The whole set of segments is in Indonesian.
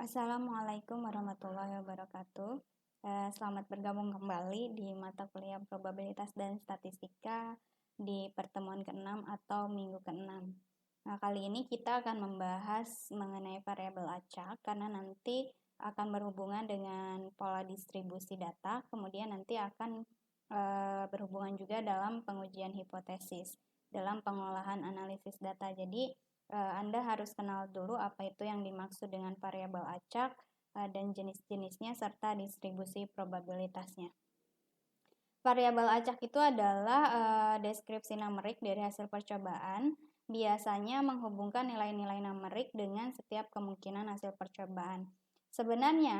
Assalamualaikum warahmatullahi wabarakatuh. Selamat bergabung kembali di mata kuliah probabilitas dan statistika di pertemuan ke-6 atau minggu ke-6. Nah, kali ini kita akan membahas mengenai variabel acak karena nanti akan berhubungan dengan pola distribusi data, kemudian nanti akan berhubungan juga dalam pengujian hipotesis dalam pengolahan analisis data. Jadi Anda harus kenal dulu apa itu yang dimaksud dengan variabel acak dan jenis-jenisnya serta distribusi probabilitasnya. Variabel acak itu adalah deskripsi numerik dari hasil percobaan, biasanya menghubungkan nilai-nilai numerik dengan setiap kemungkinan hasil percobaan. Sebenarnya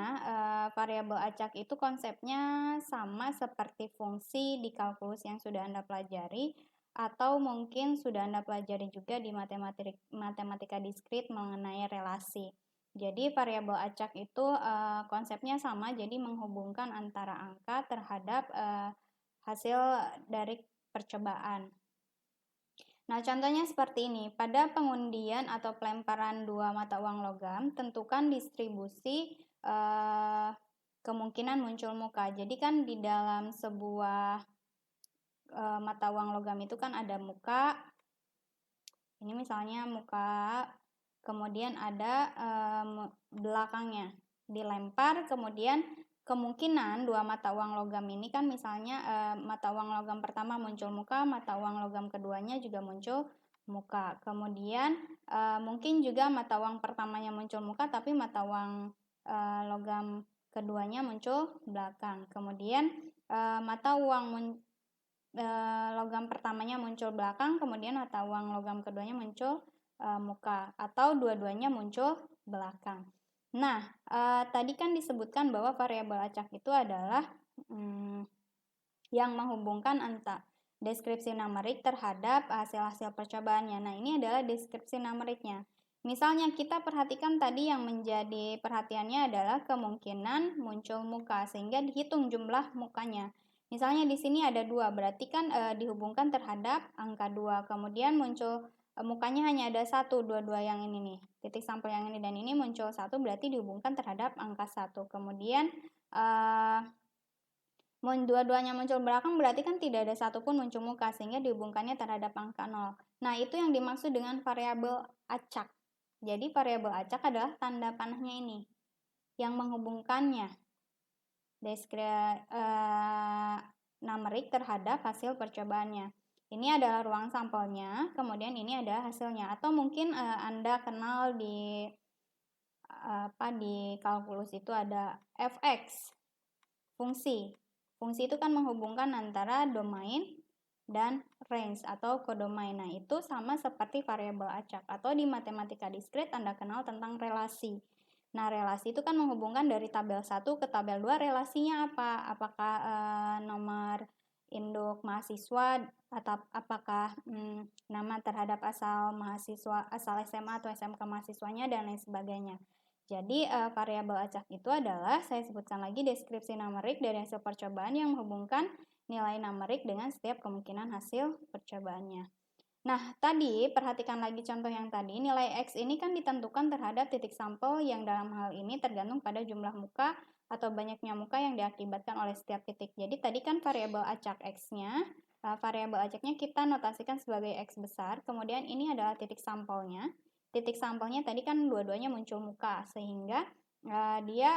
variabel acak itu konsepnya sama seperti fungsi di kalkulus yang sudah Anda pelajari, atau mungkin sudah Anda pelajari juga di matematika diskrit mengenai relasi. Jadi variabel acak itu konsepnya sama, jadi menghubungkan antara angka terhadap hasil dari percobaan. Nah, contohnya seperti ini. Pada pengundian atau pelemparan dua mata uang logam, tentukan distribusi kemungkinan muncul muka. Jadi kan di dalam sebuah mata uang logam itu kan ada muka. Ini misalnya muka, kemudian ada belakangnya. Dilempar, kemudian kemungkinan dua mata uang logam ini kan misalnya mata uang logam pertama muncul muka, mata uang logam keduanya juga muncul muka. Kemudian mungkin juga mata uang pertamanya muncul muka, tapi mata uang logam keduanya muncul belakang. Kemudian mata uang logam pertamanya muncul belakang, kemudian mata uang logam keduanya muncul muka, atau dua-duanya muncul belakang. Nah, tadi kan disebutkan bahwa variabel acak itu adalah yang menghubungkan antara deskripsi numerik terhadap hasil-hasil percobaannya. Nah, ini adalah deskripsi numeriknya. Misalnya kita perhatikan tadi yang menjadi perhatiannya adalah kemungkinan muncul muka, sehingga dihitung jumlah mukanya. Misalnya di sini ada 2, berarti kan dihubungkan terhadap angka 2. Kemudian muncul mukanya hanya ada 1, dua-dua yang ini nih. Titik sampel yang ini dan ini muncul 1, berarti dihubungkan terhadap angka 1. Kemudian dua-duanya muncul belakang berarti kan tidak ada satupun muncul muka, sehingga dihubungkannya terhadap angka 0. Nah, itu yang dimaksud dengan variabel acak. Jadi variabel acak adalah tanda panahnya ini yang menghubungkannya numerik terhadap hasil percobaannya. Ini adalah ruang sampelnya, kemudian ini adalah hasilnya. Atau mungkin Anda kenal di kalkulus itu ada fx, fungsi. Fungsi itu kan menghubungkan antara domain dan range atau kodomain. Nah, itu sama seperti variabel acak. Atau di matematika diskrit Anda kenal tentang relasi. Nah, relasi itu kan menghubungkan dari tabel 1 ke tabel 2, relasinya apa? Apakah nomor induk mahasiswa atau apakah nama terhadap asal mahasiswa, asal SMA atau SMK mahasiswanya dan lain sebagainya. Jadi variabel acak itu adalah, saya sebutkan lagi, deskripsi numerik dari hasil percobaan yang menghubungkan nilai numerik dengan setiap kemungkinan hasil percobaannya. Nah, tadi perhatikan lagi contoh yang tadi, nilai X ini kan ditentukan terhadap titik sampel yang dalam hal ini tergantung pada jumlah muka atau banyaknya muka yang diakibatkan oleh setiap titik. Jadi tadi kan variabel acak X-nya, variabel acaknya kita notasikan sebagai X besar, kemudian ini adalah titik sampelnya. Titik sampelnya tadi kan dua-duanya muncul muka, sehingga dia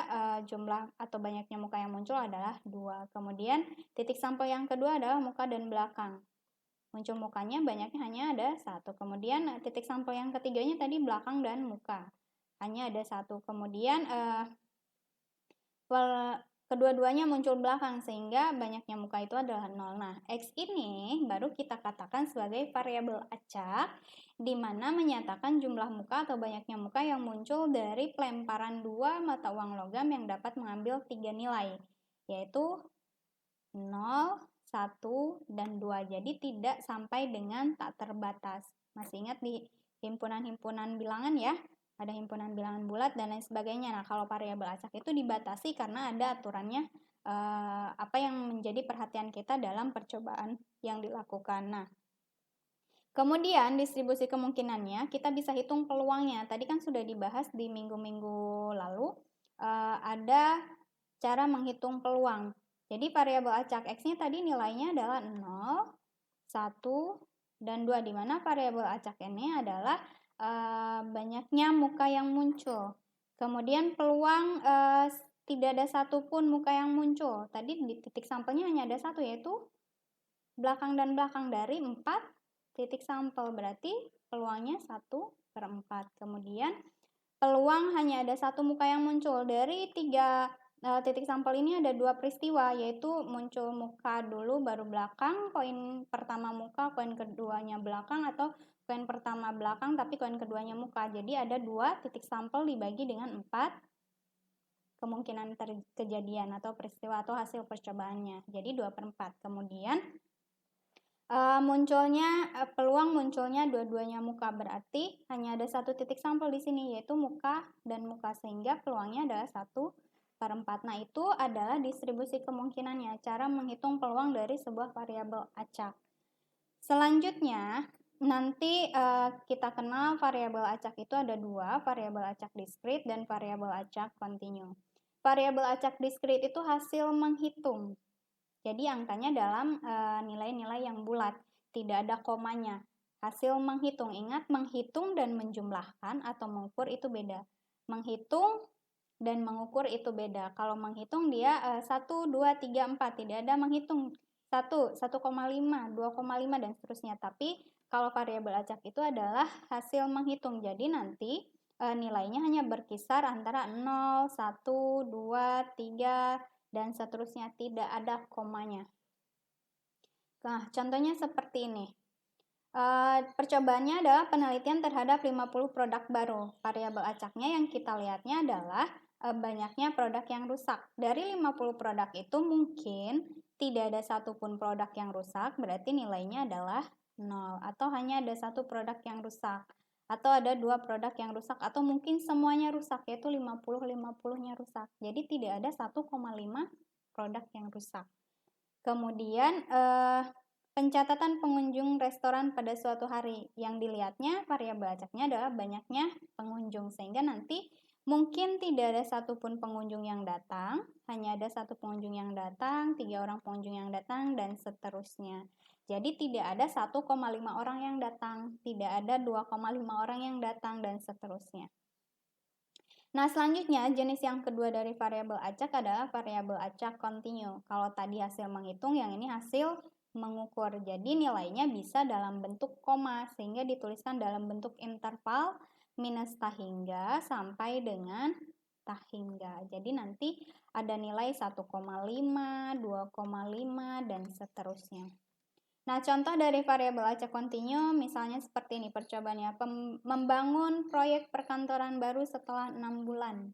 jumlah atau banyaknya muka yang muncul adalah 2. Kemudian titik sampel yang kedua adalah muka dan belakang. Muncul mukanya banyaknya hanya ada 1. Kemudian titik sampel yang ketiganya tadi belakang dan muka. Hanya ada 1. Kemudian kedua-duanya muncul belakang, sehingga banyaknya muka itu adalah 0. Nah, X ini baru kita katakan sebagai variabel acak, di mana menyatakan jumlah muka atau banyaknya muka yang muncul dari pelemparan dua mata uang logam yang dapat mengambil 3 nilai, yaitu 0, 1, dan 2. Jadi tidak sampai dengan tak terbatas. Masih ingat di himpunan-himpunan bilangan ya? Ada himpunan bilangan bulat dan lain sebagainya. Nah, kalau variabel acak itu dibatasi karena ada aturannya apa yang menjadi perhatian kita dalam percobaan yang dilakukan. Nah, Kemudian distribusi kemungkinannya kita bisa hitung peluangnya. Tadi kan sudah dibahas di minggu-minggu lalu, ada cara menghitung peluang. Jadi variabel acak X-nya tadi nilainya adalah 0, 1, dan 2, di mana variabel acak N-nya adalah banyaknya muka yang muncul. Kemudian peluang tidak ada satupun muka yang muncul. Tadi di titik sampelnya hanya ada satu, yaitu belakang dan belakang dari 4 titik sampel, berarti peluangnya 1/4. Kemudian peluang hanya ada satu muka yang muncul. Dari 3 titik sampel ini ada 2 peristiwa, yaitu muncul muka dulu baru belakang, koin pertama muka, koin keduanya belakang, atau koin pertama belakang tapi koin keduanya muka. Jadi ada 2 titik sampel dibagi dengan 4 kemungkinan kejadian atau peristiwa atau hasil percobaannya. Jadi 2/4. Kemudian peluang munculnya dua-duanya muka, berarti hanya ada satu titik sampel di sini, yaitu muka dan muka, sehingga peluangnya adalah 1/4. Nah, itu adalah distribusi kemungkinannya, cara menghitung peluang dari sebuah variabel acak. Selanjutnya, nanti kita kenal variabel acak itu ada 2, variabel acak diskrit dan variabel acak kontinu. Variabel acak diskrit itu hasil menghitung. Jadi angkanya dalam nilai-nilai yang bulat, tidak ada komanya. Hasil menghitung, ingat menghitung dan menjumlahkan atau mengukur itu beda. Menghitung dan mengukur itu beda. Kalau menghitung dia 1, 2, 3, 4, tidak ada menghitung 1, 1,5, 2,5 dan seterusnya. Tapi kalau variabel acak itu adalah hasil menghitung. Jadi nanti nilainya hanya berkisar antara 0, 1, 2, 3, dan seterusnya, tidak ada komanya. Nah, contohnya seperti ini. Percobaannya adalah penelitian terhadap 50 produk baru. Variabel acaknya yang kita lihatnya adalah banyaknya produk yang rusak. Dari 50 produk itu mungkin tidak ada satupun produk yang rusak, berarti nilainya adalah 0. Atau hanya ada satu produk yang rusak. Atau ada 2 produk yang rusak, atau mungkin semuanya rusak, yaitu 50-50-nya rusak. Jadi tidak ada 1,5 produk yang rusak. Kemudian pencatatan pengunjung restoran pada suatu hari, yang dilihatnya variabel acaknya adalah banyaknya pengunjung, sehingga nanti mungkin tidak ada satupun pengunjung yang datang, hanya ada satu pengunjung yang datang, 3 orang pengunjung yang datang, dan seterusnya. Jadi tidak ada 1,5 orang yang datang, tidak ada 2,5 orang yang datang, dan seterusnya. Nah, selanjutnya jenis yang kedua dari variabel acak adalah variabel acak kontinu. Kalau tadi hasil menghitung, yang ini hasil mengukur. Jadi nilainya bisa dalam bentuk koma, sehingga dituliskan dalam bentuk interval minus tahingga sampai dengan tahingga. Jadi nanti ada nilai 1,5, 2,5, dan seterusnya. Nah, contoh dari variabel acak kontinu misalnya seperti ini percobaannya. Membangun proyek perkantoran baru setelah 6 bulan.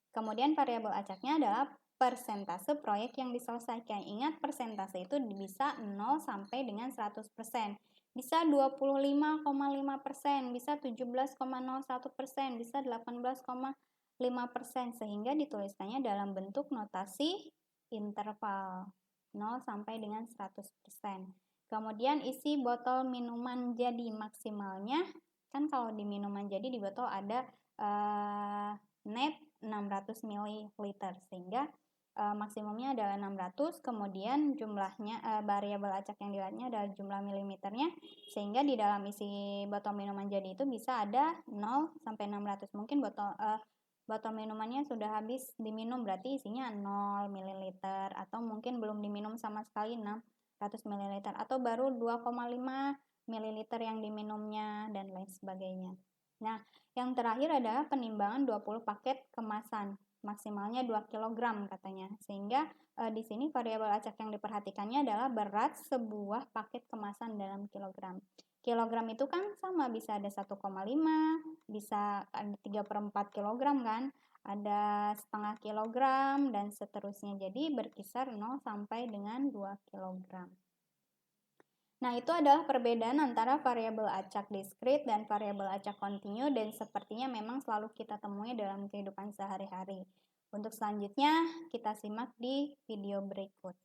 Kemudian variabel acaknya adalah persentase proyek yang diselesaikan. Ingat, persentase itu bisa 0 sampai dengan 100%. Bisa 25,5%, bisa 17,01%, bisa 18,5%, sehingga dituliskannya dalam bentuk notasi interval 0 sampai dengan 100%. Kemudian isi botol minuman jadi maksimalnya, kan kalau di minuman jadi di botol ada net 600 ml, sehingga maksimumnya adalah 600, kemudian jumlahnya variabel acak yang dilihatnya adalah jumlah milimeternya, sehingga di dalam isi botol minuman jadi itu bisa ada 0 sampai 600. Mungkin botol minumannya sudah habis diminum, berarti isinya 0 ml, atau mungkin belum diminum sama sekali 600 ml, atau baru 2,5 ml yang diminumnya, dan lain sebagainya. Nah, yang terakhir adalah penimbangan 20 paket kemasan, maksimalnya 2 kg katanya. Sehingga di sini variabel acak yang diperhatikannya adalah berat sebuah paket kemasan dalam kilogram. Kilogram itu kan sama, bisa ada 1,5, bisa ada 3/4 kilogram kan, ada setengah kilogram, dan seterusnya. Jadi berkisar 0 sampai dengan 2 kilogram. Nah, itu adalah perbedaan antara variabel acak diskrit dan variabel acak kontinu, dan sepertinya memang selalu kita temui dalam kehidupan sehari-hari. Untuk selanjutnya, kita simak di video berikut.